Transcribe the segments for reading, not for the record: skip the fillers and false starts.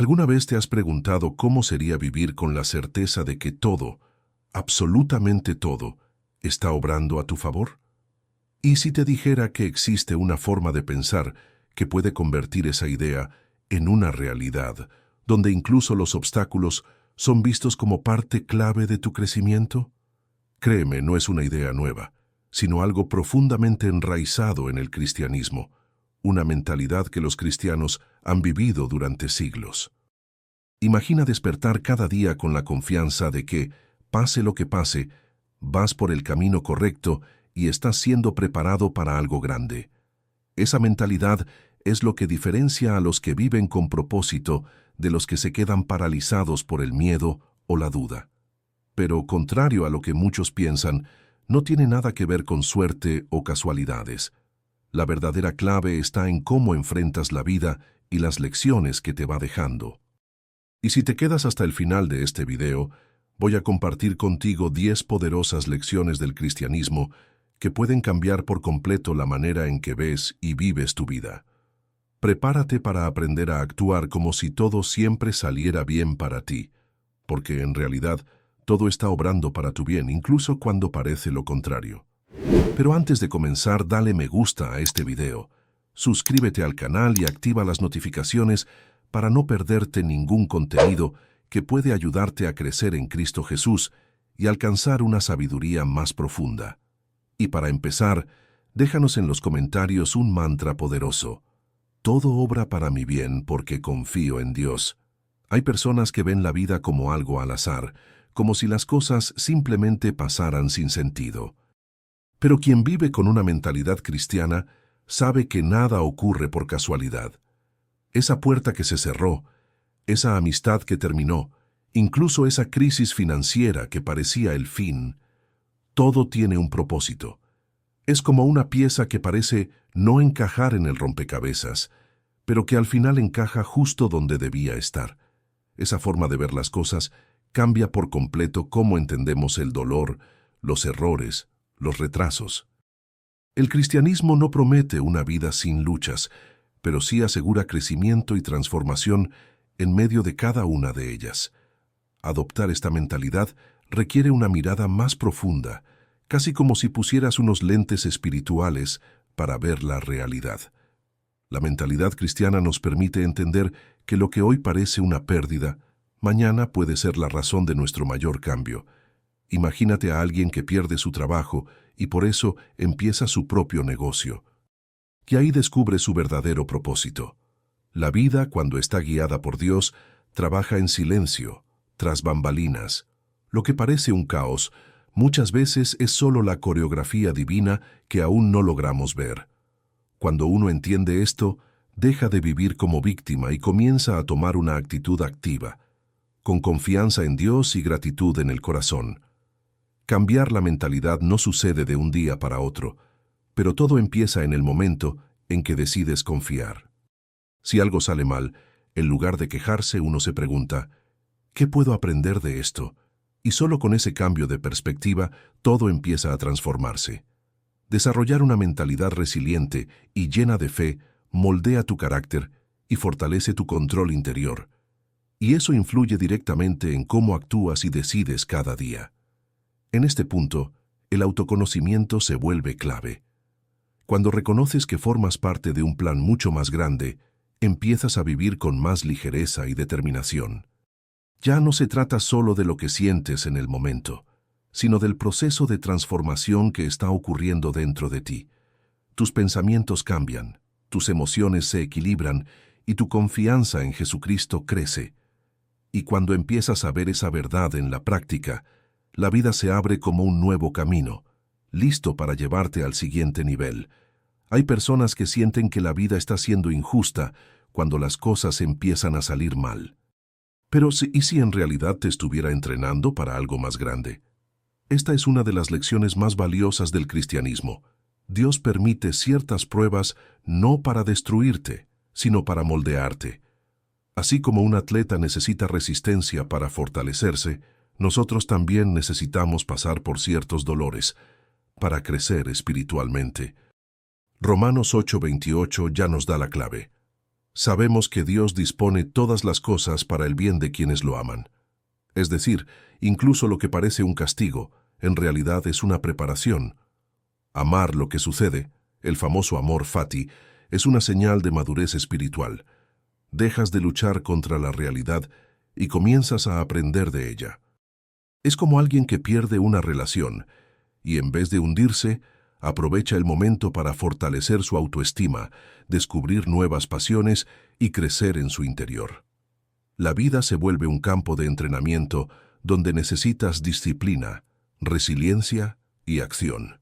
¿Alguna vez te has preguntado cómo sería vivir con la certeza de que todo, absolutamente todo, está obrando a tu favor? ¿Y si te dijera que existe una forma de pensar que puede convertir esa idea en una realidad, donde incluso los obstáculos son vistos como parte clave de tu crecimiento? Créeme, no es una idea nueva, sino algo profundamente enraizado en el cristianismo, una mentalidad que los cristianos han vivido durante siglos. Imagina despertar cada día con la confianza de que, pase lo que pase, vas por el camino correcto y estás siendo preparado para algo grande. Esa mentalidad es lo que diferencia a los que viven con propósito de los que se quedan paralizados por el miedo o la duda. Pero, contrario a lo que muchos piensan, no tiene nada que ver con suerte o casualidades. La verdadera clave está en cómo enfrentas la vida y las lecciones que te va dejando. Y si te quedas hasta el final de este video, voy a compartir contigo 10 poderosas lecciones del cristianismo que pueden cambiar por completo la manera en que ves y vives tu vida. Prepárate para aprender a actuar como si todo siempre saliera bien para ti, porque en realidad todo está obrando para tu bien, incluso cuando parece lo contrario. Pero antes de comenzar, dale me gusta a este video, suscríbete al canal y activa las notificaciones para no perderte ningún contenido que puede ayudarte a crecer en Cristo Jesús y alcanzar una sabiduría más profunda. Y para empezar, déjanos en los comentarios un mantra poderoso. Todo obra para mi bien porque confío en Dios. Hay personas que ven la vida como algo al azar, como si las cosas simplemente pasaran sin sentido. Pero quien vive con una mentalidad cristiana sabe que nada ocurre por casualidad. Esa puerta que se cerró, esa amistad que terminó, incluso esa crisis financiera que parecía el fin, todo tiene un propósito. Es como una pieza que parece no encajar en el rompecabezas, pero que al final encaja justo donde debía estar. Esa forma de ver las cosas cambia por completo cómo entendemos el dolor, los errores, los retrasos. El cristianismo no promete una vida sin luchas, pero sí asegura crecimiento y transformación en medio de cada una de ellas. Adoptar esta mentalidad requiere una mirada más profunda, casi como si pusieras unos lentes espirituales para ver la realidad. La mentalidad cristiana nos permite entender que lo que hoy parece una pérdida, mañana puede ser la razón de nuestro mayor cambio. Imagínate a alguien que pierde su trabajo y por eso empieza su propio negocio. Y ahí descubre su verdadero propósito. La vida, cuando está guiada por Dios, trabaja en silencio, tras bambalinas. Lo que parece un caos, muchas veces es solo la coreografía divina que aún no logramos ver. Cuando uno entiende esto, deja de vivir como víctima y comienza a tomar una actitud activa, con confianza en Dios y gratitud en el corazón. Cambiar la mentalidad no sucede de un día para otro, pero todo empieza en el momento en que decides confiar. Si algo sale mal, en lugar de quejarse, uno se pregunta, ¿qué puedo aprender de esto? Y solo con ese cambio de perspectiva, todo empieza a transformarse. Desarrollar una mentalidad resiliente y llena de fe moldea tu carácter y fortalece tu control interior. Y eso influye directamente en cómo actúas y decides cada día. En este punto, el autoconocimiento se vuelve clave. Cuando reconoces que formas parte de un plan mucho más grande, empiezas a vivir con más ligereza y determinación. Ya no se trata solo de lo que sientes en el momento, sino del proceso de transformación que está ocurriendo dentro de ti. Tus pensamientos cambian, tus emociones se equilibran y tu confianza en Jesucristo crece. Y cuando empiezas a ver esa verdad en la práctica, la vida se abre como un nuevo camino, listo para llevarte al siguiente nivel. Hay personas que sienten que la vida está siendo injusta cuando las cosas empiezan a salir mal. Pero ¿y si en realidad te estuviera entrenando para algo más grande? Esta es una de las lecciones más valiosas del cristianismo. Dios permite ciertas pruebas no para destruirte, sino para moldearte. Así como un atleta necesita resistencia para fortalecerse, nosotros también necesitamos pasar por ciertos dolores para crecer espiritualmente. Romanos 8:28 ya nos da la clave. Sabemos que Dios dispone todas las cosas para el bien de quienes lo aman. Es decir, incluso lo que parece un castigo, en realidad es una preparación. Amar lo que sucede, el famoso amor fati, es una señal de madurez espiritual. Dejas de luchar contra la realidad y comienzas a aprender de ella. Es como alguien que pierde una relación y en vez de hundirse, aprovecha el momento para fortalecer su autoestima, descubrir nuevas pasiones y crecer en su interior. La vida se vuelve un campo de entrenamiento donde necesitas disciplina, resiliencia y acción.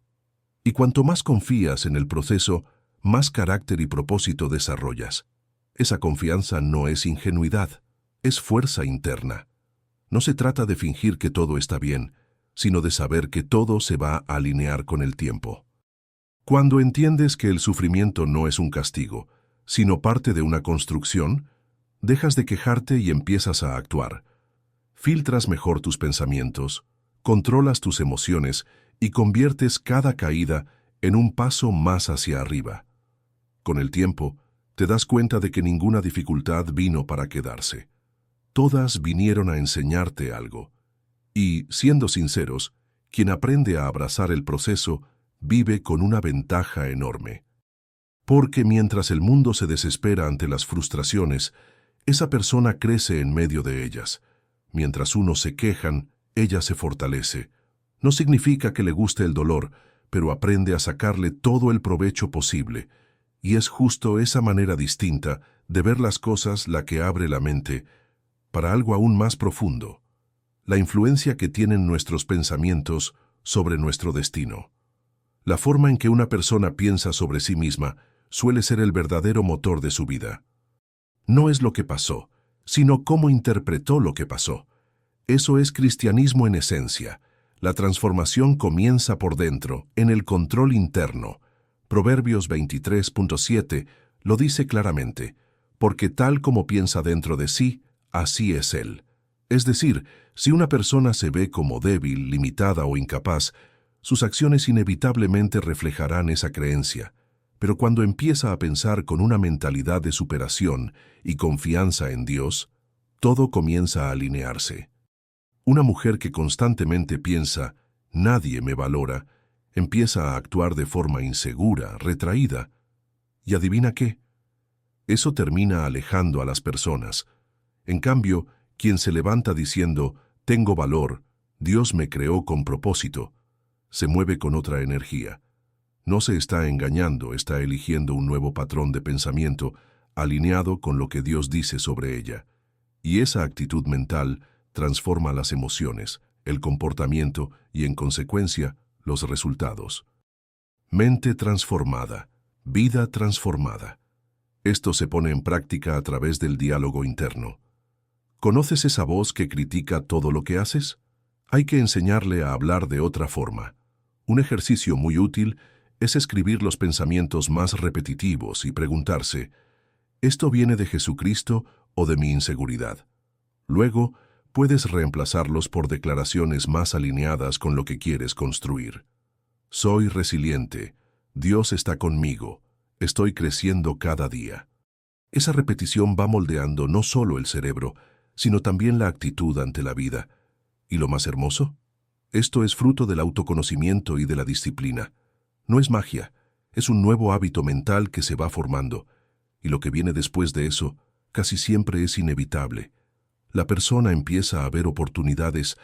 Y cuanto más confías en el proceso, más carácter y propósito desarrollas. Esa confianza no es ingenuidad, es fuerza interna. No se trata de fingir que todo está bien, sino de saber que todo se va a alinear con el tiempo. Cuando entiendes que el sufrimiento no es un castigo, sino parte de una construcción, dejas de quejarte y empiezas a actuar. Filtras mejor tus pensamientos, controlas tus emociones y conviertes cada caída en un paso más hacia arriba. Con el tiempo, te das cuenta de que ninguna dificultad vino para quedarse. Todas vinieron a enseñarte algo. Y, siendo sinceros, quien aprende a abrazar el proceso vive con una ventaja enorme. Porque mientras el mundo se desespera ante las frustraciones, esa persona crece en medio de ellas. Mientras unos se quejan, ella se fortalece. No significa que le guste el dolor, pero aprende a sacarle todo el provecho posible. Y es justo esa manera distinta de ver las cosas la que abre la mente para algo aún más profundo: la influencia que tienen nuestros pensamientos sobre nuestro destino. La forma en que una persona piensa sobre sí misma suele ser el verdadero motor de su vida. No es lo que pasó, sino cómo interpretó lo que pasó. Eso es cristianismo en esencia. La transformación comienza por dentro, en el control interno. Proverbios 23.7 lo dice claramente: porque tal como piensa dentro de sí, así es él. Es decir, si una persona se ve como débil, limitada o incapaz, sus acciones inevitablemente reflejarán esa creencia. Pero cuando empieza a pensar con una mentalidad de superación y confianza en Dios, todo comienza a alinearse. Una mujer que constantemente piensa, nadie me valora, empieza a actuar de forma insegura, retraída. ¿Y adivina qué? Eso termina alejando a las personas. En cambio, quien se levanta diciendo, tengo valor, Dios me creó con propósito, se mueve con otra energía. No se está engañando, está eligiendo un nuevo patrón de pensamiento alineado con lo que Dios dice sobre ella. Y esa actitud mental transforma las emociones, el comportamiento y, en consecuencia, los resultados. Mente transformada, vida transformada. Esto se pone en práctica a través del diálogo interno. ¿Conoces esa voz que critica todo lo que haces? Hay que enseñarle a hablar de otra forma. Un ejercicio muy útil es escribir los pensamientos más repetitivos y preguntarse, ¿esto viene de Jesucristo o de mi inseguridad? Luego, puedes reemplazarlos por declaraciones más alineadas con lo que quieres construir. Soy resiliente, Dios está conmigo, estoy creciendo cada día. Esa repetición va moldeando no solo el cerebro, sino también la actitud ante la vida. ¿Y lo más hermoso? Esto es fruto del autoconocimiento y de la disciplina. No es magia, es un nuevo hábito mental que se va formando, y lo que viene después de eso casi siempre es inevitable. La persona empieza a ver oportunidades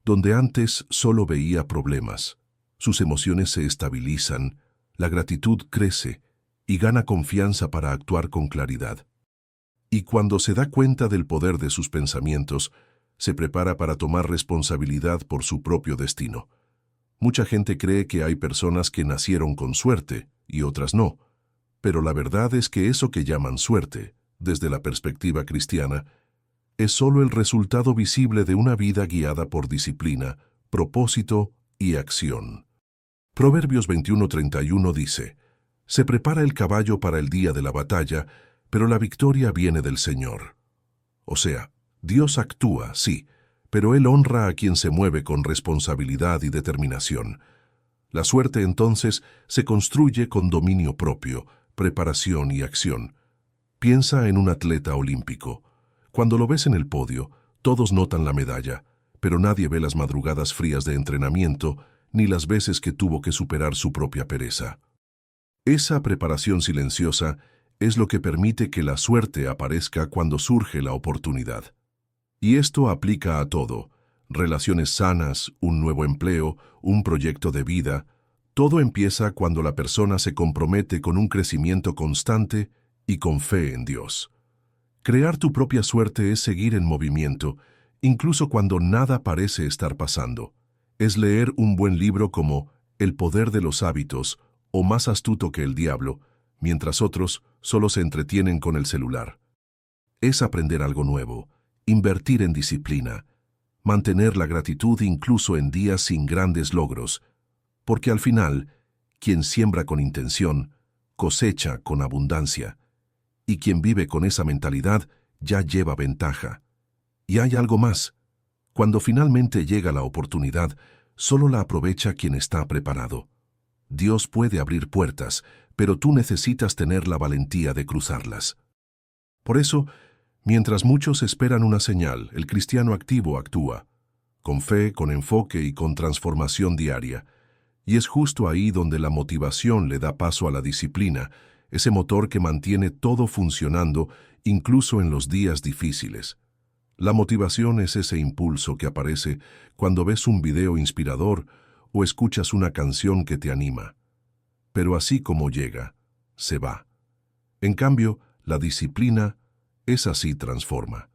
donde antes solo veía problemas. Sus emociones se estabilizan, la gratitud crece y gana confianza para actuar con claridad. Y cuando se da cuenta del poder de sus pensamientos, se prepara para tomar responsabilidad por su propio destino. Mucha gente cree que hay personas que nacieron con suerte y otras no, pero la verdad es que eso que llaman suerte, desde la perspectiva cristiana, es solo el resultado visible de una vida guiada por disciplina, propósito y acción. Proverbios 21:31 dice, se prepara el caballo para el día de la batalla, pero la victoria viene del Señor. O sea, Dios actúa, sí, pero Él honra a quien se mueve con responsabilidad y determinación. La suerte entonces se construye con dominio propio, preparación y acción. Piensa en un atleta olímpico. Cuando lo ves en el podio, todos notan la medalla, pero nadie ve las madrugadas frías de entrenamiento ni las veces que tuvo que superar su propia pereza. Esa preparación silenciosa es lo que permite que la suerte aparezca cuando surge la oportunidad. Y esto aplica a todo: relaciones sanas, un nuevo empleo, un proyecto de vida. Todo empieza cuando la persona se compromete con un crecimiento constante y con fe en Dios. Crear tu propia suerte es seguir en movimiento, incluso cuando nada parece estar pasando. Es leer un buen libro como El poder de los hábitos o Más astuto que el diablo, mientras otros solo se entretienen con el celular. Es aprender algo nuevo, invertir en disciplina, mantener la gratitud incluso en días sin grandes logros, porque al final, quien siembra con intención, cosecha con abundancia, y quien vive con esa mentalidad ya lleva ventaja. Y hay algo más: cuando finalmente llega la oportunidad, solo la aprovecha quien está preparado. Dios puede abrir puertas, pero tú necesitas tener la valentía de cruzarlas. Por eso, mientras muchos esperan una señal, el cristiano activo actúa, con fe, con enfoque y con transformación diaria. Y es justo ahí donde la motivación le da paso a la disciplina, ese motor que mantiene todo funcionando, incluso en los días difíciles. La motivación es ese impulso que aparece cuando ves un video inspirador o escuchas una canción que te anima. Pero así como llega, se va. En cambio, la disciplina es así transforma.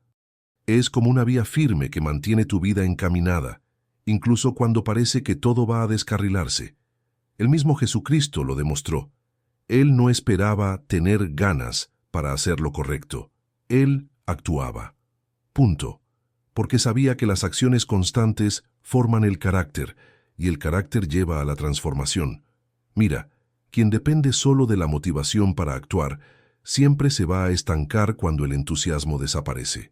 Es como una vía firme que mantiene tu vida encaminada, incluso cuando parece que todo va a descarrilarse. El mismo Jesucristo lo demostró. Él no esperaba tener ganas para hacer lo correcto. Él actuaba. Punto. Porque sabía que las acciones constantes forman el carácter, y el carácter lleva a la transformación. Mira, quien depende solo de la motivación para actuar, siempre se va a estancar cuando el entusiasmo desaparece.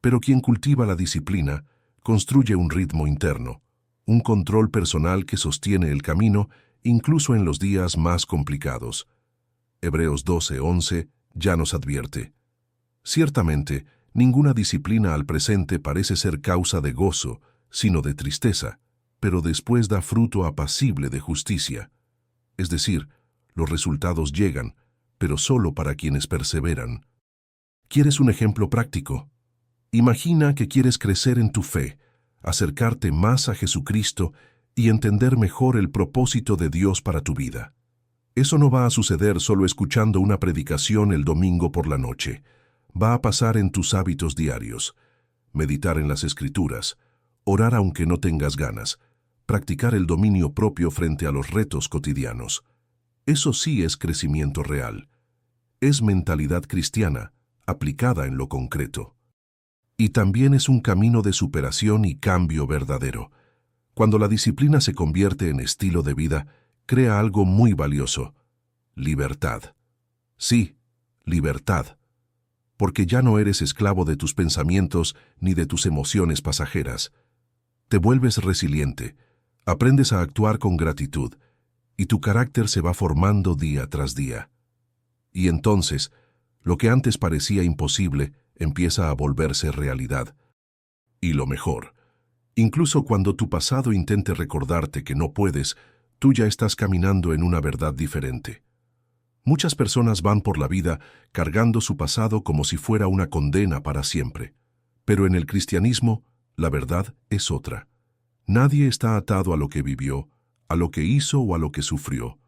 Pero quien cultiva la disciplina, construye un ritmo interno, un control personal que sostiene el camino incluso en los días más complicados. Hebreos 12:11 ya nos advierte: ciertamente, ninguna disciplina al presente parece ser causa de gozo, sino de tristeza, pero después da fruto apacible de justicia. Es decir, los resultados llegan, pero solo para quienes perseveran. ¿Quieres un ejemplo práctico? Imagina que quieres crecer en tu fe, acercarte más a Jesucristo y entender mejor el propósito de Dios para tu vida. Eso no va a suceder solo escuchando una predicación el domingo por la noche. Va a pasar en tus hábitos diarios: meditar en las Escrituras, orar aunque no tengas ganas, practicar el dominio propio frente a los retos cotidianos. Eso sí es crecimiento real. Es mentalidad cristiana, aplicada en lo concreto. Y también es un camino de superación y cambio verdadero. Cuando la disciplina se convierte en estilo de vida, crea algo muy valioso: libertad. Sí, libertad. Porque ya no eres esclavo de tus pensamientos ni de tus emociones pasajeras. Te vuelves resiliente, aprendes a actuar con gratitud, y tu carácter se va formando día tras día. Y entonces, lo que antes parecía imposible empieza a volverse realidad. Y lo mejor: incluso cuando tu pasado intente recordarte que no puedes, tú ya estás caminando en una verdad diferente. Muchas personas van por la vida cargando su pasado como si fuera una condena para siempre. Pero en el cristianismo, la verdad es otra. Nadie está atado a lo que vivió, a lo que hizo o a lo que sufrió.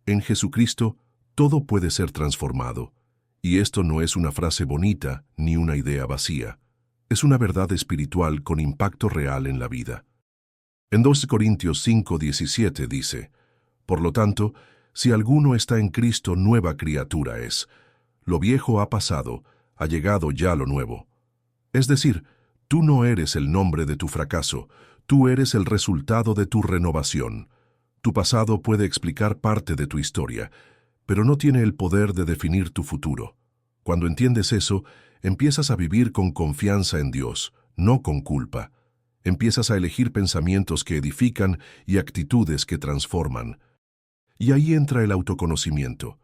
En Jesucristo, todo puede ser transformado. Y esto no es una frase bonita ni una idea vacía. Es una verdad espiritual con impacto real en la vida. En 2 Corintios 5:17 dice: por lo tanto, si alguno está en Cristo, nueva criatura es. Lo viejo ha pasado, ha llegado ya lo nuevo. Es decir, tú no eres el nombre de tu fracaso, tú eres el resultado de tu renovación. Tu pasado puede explicar parte de tu historia, pero no tiene el poder de definir tu futuro. Cuando entiendes eso, empiezas a vivir con confianza en Dios, no con culpa. Empiezas a elegir pensamientos que edifican y actitudes que transforman. Y ahí entra el autoconocimiento.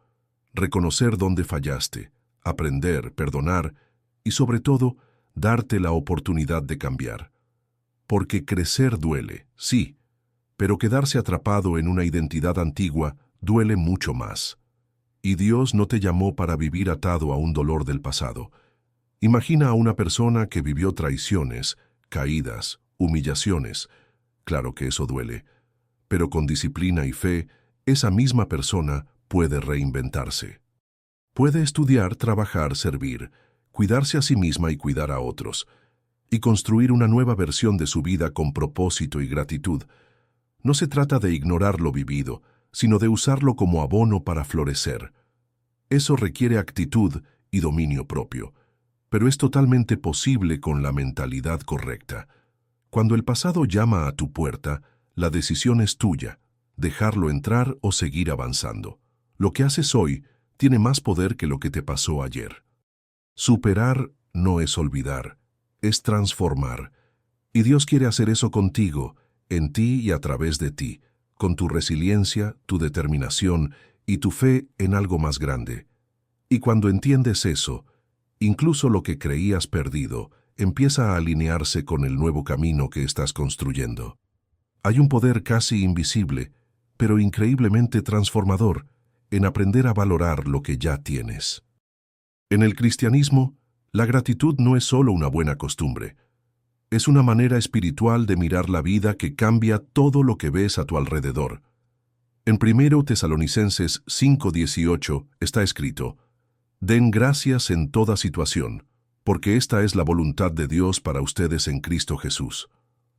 Reconocer dónde fallaste, aprender, perdonar y, sobre todo, darte la oportunidad de cambiar. Porque crecer duele, sí, pero quedarse atrapado en una identidad antigua duele mucho más. Y Dios no te llamó para vivir atado a un dolor del pasado. Imagina a una persona que vivió traiciones, caídas, humillaciones. Claro que eso duele, pero con disciplina y fe, esa misma persona puede reinventarse. Puede estudiar, trabajar, servir, cuidarse a sí misma y cuidar a otros, y construir una nueva versión de su vida con propósito y gratitud. No se trata de ignorar lo vivido, sino de usarlo como abono para florecer. Eso requiere actitud y dominio propio, pero es totalmente posible con la mentalidad correcta. Cuando el pasado llama a tu puerta, la decisión es tuya, dejarlo entrar o seguir avanzando. Lo que haces hoy tiene más poder que lo que te pasó ayer. Superar no es olvidar, es transformar. Y Dios quiere hacer eso contigo, en ti y a través de ti, con tu resiliencia, tu determinación y tu fe en algo más grande. Y cuando entiendes eso, incluso lo que creías perdido empieza a alinearse con el nuevo camino que estás construyendo. Hay un poder casi invisible, pero increíblemente transformador, en aprender a valorar lo que ya tienes. En el cristianismo, la gratitud no es solo una buena costumbre. Es una manera espiritual de mirar la vida que cambia todo lo que ves a tu alrededor. En 1 Tesalonicenses 5:18 está escrito: «Den gracias en toda situación, porque esta es la voluntad de Dios para ustedes en Cristo Jesús».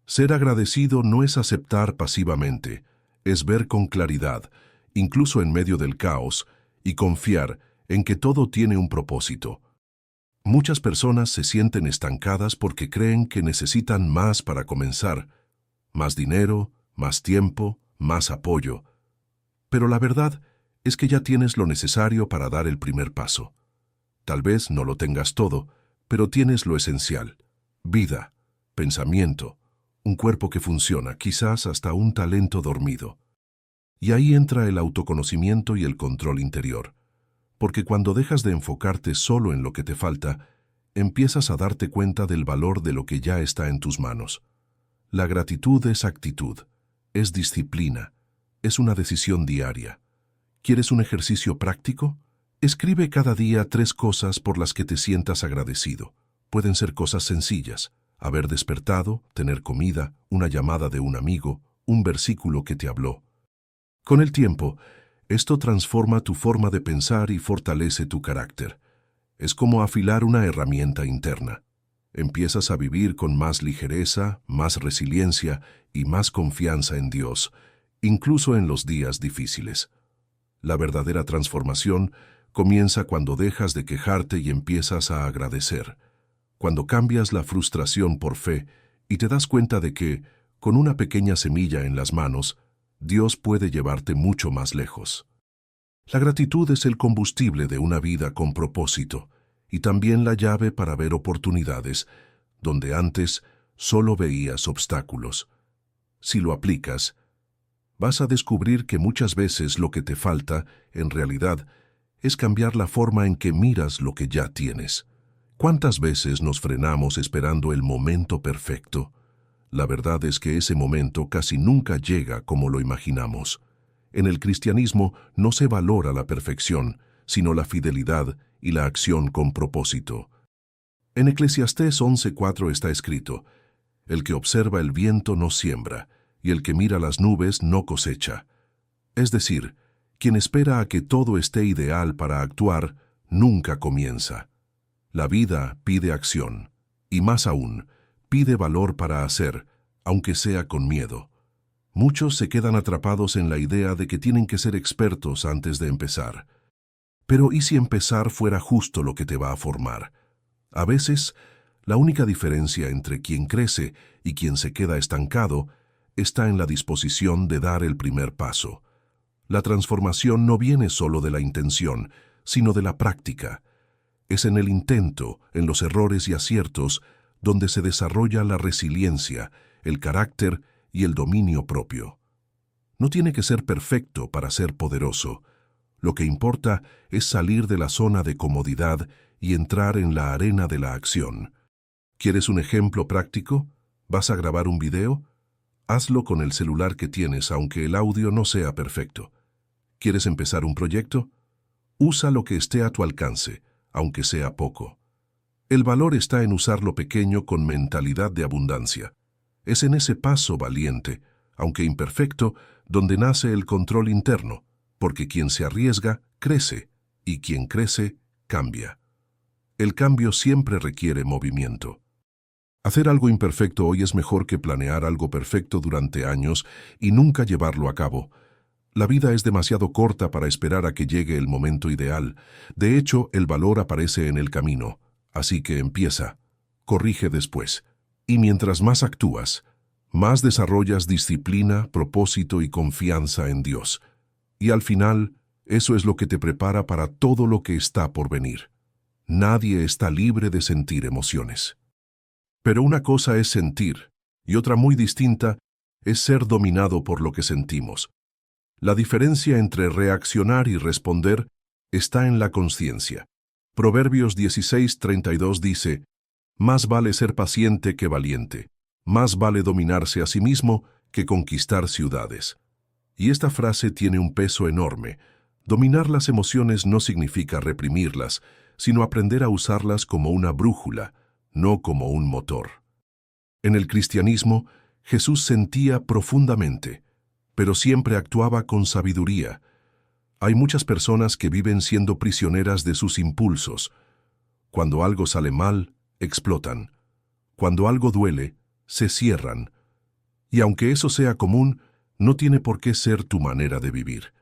Ser agradecido no es aceptar pasivamente, es ver con claridad, incluso en medio del caos, y confiar en que todo tiene un propósito. Muchas personas se sienten estancadas porque creen que necesitan más para comenzar, más dinero, más tiempo, más apoyo. Pero la verdad es que ya tienes lo necesario para dar el primer paso. Tal vez no lo tengas todo, pero tienes lo esencial: vida, pensamiento, un cuerpo que funciona, quizás hasta un talento dormido. Y ahí entra el autoconocimiento y el control interior. Porque cuando dejas de enfocarte solo en lo que te falta, empiezas a darte cuenta del valor de lo que ya está en tus manos. La gratitud es actitud, es disciplina, es una decisión diaria. ¿Quieres un ejercicio práctico? Escribe cada día 3 cosas por las que te sientas agradecido. Pueden ser cosas sencillas: haber despertado, tener comida, una llamada de un amigo, un versículo que te habló. Con el tiempo, esto transforma tu forma de pensar y fortalece tu carácter. Es como afilar una herramienta interna. Empiezas a vivir con más ligereza, más resiliencia y más confianza en Dios, incluso en los días difíciles. La verdadera transformación comienza cuando dejas de quejarte y empiezas a agradecer. Cuando cambias la frustración por fe y te das cuenta de que, con una pequeña semilla en las manos, Dios puede llevarte mucho más lejos. La gratitud es el combustible de una vida con propósito y también la llave para ver oportunidades donde antes solo veías obstáculos. Si lo aplicas, vas a descubrir que muchas veces lo que te falta, en realidad, es cambiar la forma en que miras lo que ya tienes. ¿Cuántas veces nos frenamos esperando el momento perfecto? La verdad es que ese momento casi nunca llega como lo imaginamos. En el cristianismo no se valora la perfección, sino la fidelidad y la acción con propósito. En Eclesiastés 11:4 está escrito: «El que observa el viento no siembra, y el que mira las nubes no cosecha». Es decir, quien espera a que todo esté ideal para actuar, nunca comienza. La vida pide acción, y más aún, pide valor para hacer, aunque sea con miedo. Muchos se quedan atrapados en la idea de que tienen que ser expertos antes de empezar. Pero ¿y si empezar fuera justo lo que te va a formar? A veces, la única diferencia entre quien crece y quien se queda estancado está en la disposición de dar el primer paso. La transformación no viene solo de la intención, sino de la práctica. Es en el intento, en los errores y aciertos, donde se desarrolla la resiliencia, el carácter y el dominio propio. No tiene que ser perfecto para ser poderoso. Lo que importa es salir de la zona de comodidad y entrar en la arena de la acción. ¿Quieres un ejemplo práctico? ¿Vas a grabar un video? Hazlo con el celular que tienes, aunque el audio no sea perfecto. ¿Quieres empezar un proyecto? Usa lo que esté a tu alcance, aunque sea poco. El valor está en usar lo pequeño con mentalidad de abundancia. Es en ese paso valiente, aunque imperfecto, donde nace el control interno, porque quien se arriesga, crece, y quien crece, cambia. El cambio siempre requiere movimiento. Hacer algo imperfecto hoy es mejor que planear algo perfecto durante años y nunca llevarlo a cabo. La vida es demasiado corta para esperar a que llegue el momento ideal. De hecho, el valor aparece en el camino. Así que empieza, corrige después. Y mientras más actúas, más desarrollas disciplina, propósito y confianza en Dios. Y al final, eso es lo que te prepara para todo lo que está por venir. Nadie está libre de sentir emociones. Pero una cosa es sentir, y otra muy distinta es ser dominado por lo que sentimos. La diferencia entre reaccionar y responder está en la conciencia. Proverbios 16:32 dice, «Más vale ser paciente que valiente, más vale dominarse a sí mismo que conquistar ciudades». Y esta frase tiene un peso enorme. Dominar las emociones no significa reprimirlas, sino aprender a usarlas como una brújula, no como un motor. En el cristianismo, Jesús sentía profundamente, pero siempre actuaba con sabiduría. Hay muchas personas que viven siendo prisioneras de sus impulsos. Cuando algo sale mal, explotan. Cuando algo duele, se cierran. Y aunque eso sea común, no tiene por qué ser tu manera de vivir.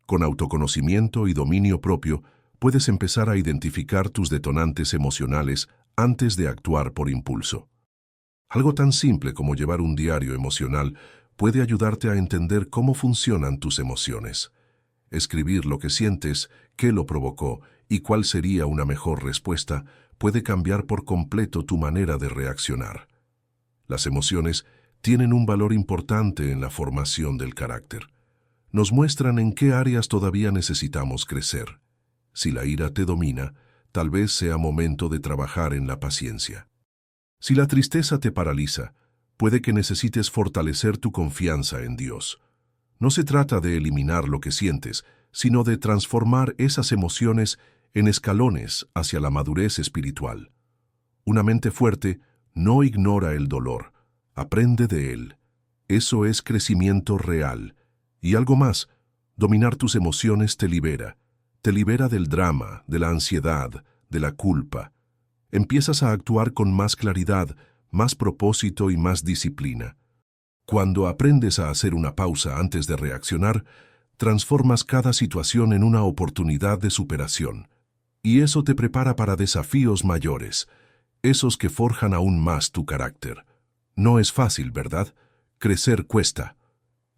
Con autoconocimiento y dominio propio, puedes empezar a identificar tus detonantes emocionales antes de actuar por impulso. Algo tan simple como llevar un diario emocional puede ayudarte a entender cómo funcionan tus emociones. Escribir lo que sientes, qué lo provocó y cuál sería una mejor respuesta puede cambiar por completo tu manera de reaccionar. Las emociones tienen un valor importante en la formación del carácter. Nos muestran en qué áreas todavía necesitamos crecer. Si la ira te domina, tal vez sea momento de trabajar en la paciencia. Si la tristeza te paraliza, puede que necesites fortalecer tu confianza en Dios. No se trata de eliminar lo que sientes, sino de transformar esas emociones en escalones hacia la madurez espiritual. Una mente fuerte no ignora el dolor, aprende de él. Eso es crecimiento real. Y algo más, dominar tus emociones te libera. Te libera del drama, de la ansiedad, de la culpa. Empiezas a actuar con más claridad, más propósito y más disciplina. Cuando aprendes a hacer una pausa antes de reaccionar, transformas cada situación en una oportunidad de superación. Y eso te prepara para desafíos mayores, esos que forjan aún más tu carácter. No es fácil, ¿verdad? Crecer cuesta.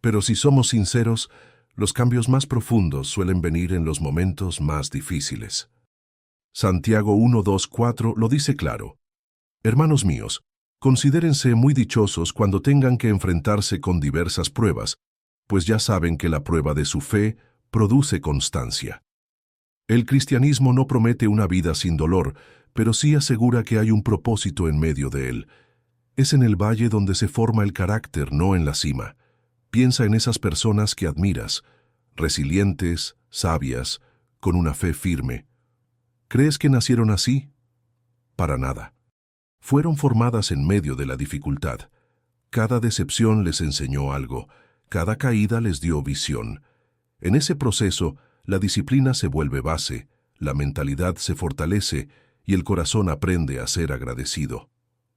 Pero si somos sinceros, los cambios más profundos suelen venir en los momentos más difíciles. Santiago 1:2-4 lo dice claro. Hermanos míos, considérense muy dichosos cuando tengan que enfrentarse con diversas pruebas, pues ya saben que la prueba de su fe produce constancia. El cristianismo no promete una vida sin dolor, pero sí asegura que hay un propósito en medio de él. Es en el valle donde se forma el carácter, no en la cima. Piensa en esas personas que admiras, resilientes, sabias, con una fe firme. ¿Crees que nacieron así? Para nada. Fueron formadas en medio de la dificultad. Cada decepción les enseñó algo, cada caída les dio visión. En ese proceso, la disciplina se vuelve base, la mentalidad se fortalece y el corazón aprende a ser agradecido.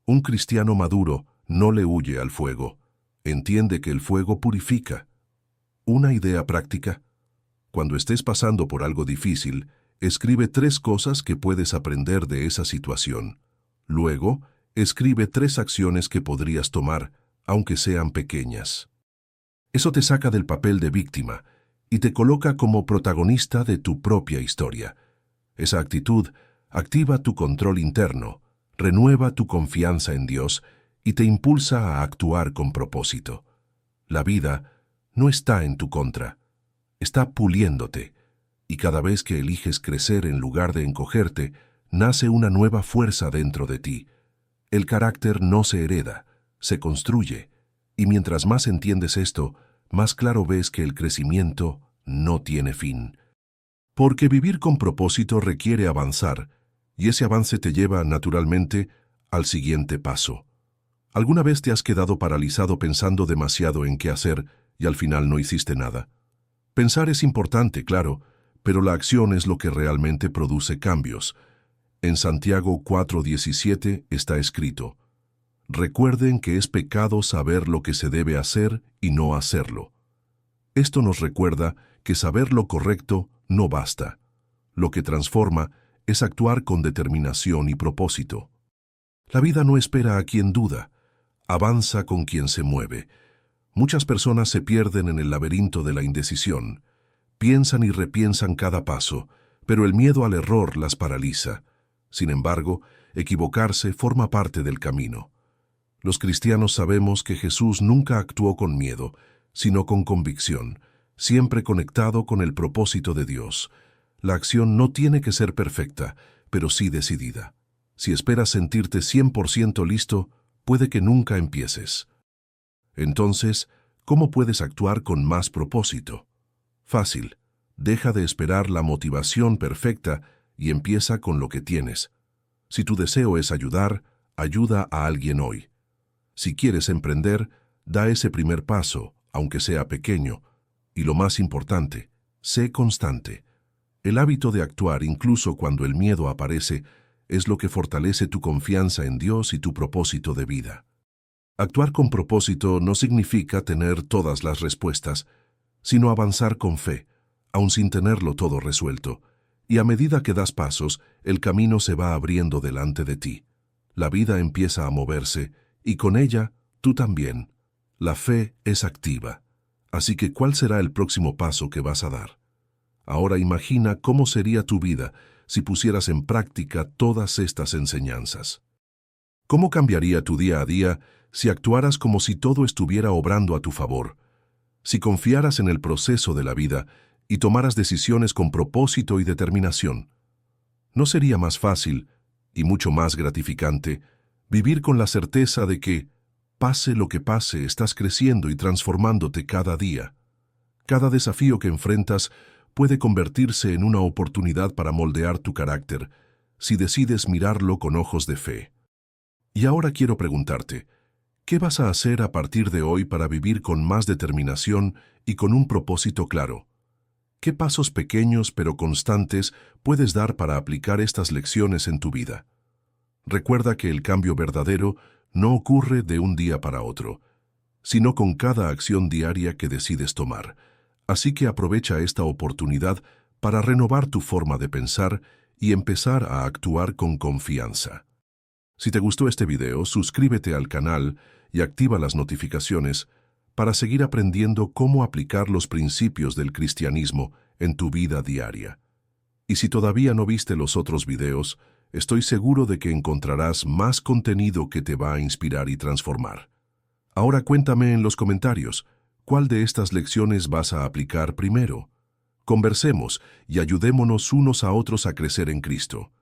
Un cristiano maduro no le huye al fuego. Entiende que el fuego purifica. Una idea práctica. Cuando estés pasando por algo difícil, escribe 3 cosas que puedes aprender de esa situación. Luego, escribe 3 acciones que podrías tomar, aunque sean pequeñas. Eso te saca del papel de víctima y te coloca como protagonista de tu propia historia. Esa actitud activa tu control interno, renueva tu confianza en Dios y te impulsa a actuar con propósito. La vida no está en tu contra, está puliéndote. Y cada vez que eliges crecer en lugar de encogerte, nace una nueva fuerza dentro de ti. El carácter no se hereda, se construye. Y mientras más entiendes esto, más claro ves que el crecimiento no tiene fin. Porque vivir con propósito requiere avanzar, y ese avance te lleva, naturalmente, al siguiente paso. ¿Alguna vez te has quedado paralizado pensando demasiado en qué hacer y al final no hiciste nada? Pensar es importante, claro, pero la acción es lo que realmente produce cambios. En Santiago 4:17 está escrito: recuerden que es pecado saber lo que se debe hacer y no hacerlo. Esto nos recuerda que saber lo correcto no basta. Lo que transforma es actuar con determinación y propósito. La vida no espera a quien duda, avanza con quien se mueve. Muchas personas se pierden en el laberinto de la indecisión. Piensan y repiensan cada paso, pero el miedo al error las paraliza. Sin embargo, equivocarse forma parte del camino. Los cristianos sabemos que Jesús nunca actuó con miedo, sino con convicción, siempre conectado con el propósito de Dios. La acción no tiene que ser perfecta, pero sí decidida. Si esperas sentirte 100% listo, puede que nunca empieces. Entonces, ¿cómo puedes actuar con más propósito? Fácil. Deja de esperar la motivación perfecta y empieza con lo que tienes. Si tu deseo es ayudar, ayuda a alguien hoy. Si quieres emprender, da ese primer paso, aunque sea pequeño. Y lo más importante, sé constante. El hábito de actuar incluso cuando el miedo aparece es lo que fortalece tu confianza en Dios y tu propósito de vida. Actuar con propósito no significa tener todas las respuestas, sino avanzar con fe, aun sin tenerlo todo resuelto. Y a medida que das pasos, el camino se va abriendo delante de ti. La vida empieza a moverse, y con ella, tú también. La fe es activa. Así que, ¿cuál será el próximo paso que vas a dar? Ahora imagina cómo sería tu vida si pusieras en práctica todas estas enseñanzas. ¿Cómo cambiaría tu día a día si actuaras como si todo estuviera obrando a tu favor? Si confiaras en el proceso de la vida y tomaras decisiones con propósito y determinación. ¿No sería más fácil, y mucho más gratificante, vivir con la certeza de que, pase lo que pase, estás creciendo y transformándote cada día? Cada desafío que enfrentas puede convertirse en una oportunidad para moldear tu carácter, si decides mirarlo con ojos de fe. Y ahora quiero preguntarte, ¿qué vas a hacer a partir de hoy para vivir con más determinación y con un propósito claro? ¿Qué pasos pequeños pero constantes puedes dar para aplicar estas lecciones en tu vida? Recuerda que el cambio verdadero no ocurre de un día para otro, sino con cada acción diaria que decides tomar. Así que aprovecha esta oportunidad para renovar tu forma de pensar y empezar a actuar con confianza. Si te gustó este video, suscríbete al canal y activa las notificaciones para seguir aprendiendo cómo aplicar los principios del cristianismo en tu vida diaria. Y si todavía no viste los otros videos, estoy seguro de que encontrarás más contenido que te va a inspirar y transformar. Ahora cuéntame en los comentarios, ¿cuál de estas lecciones vas a aplicar primero? Conversemos y ayudémonos unos a otros a crecer en Cristo.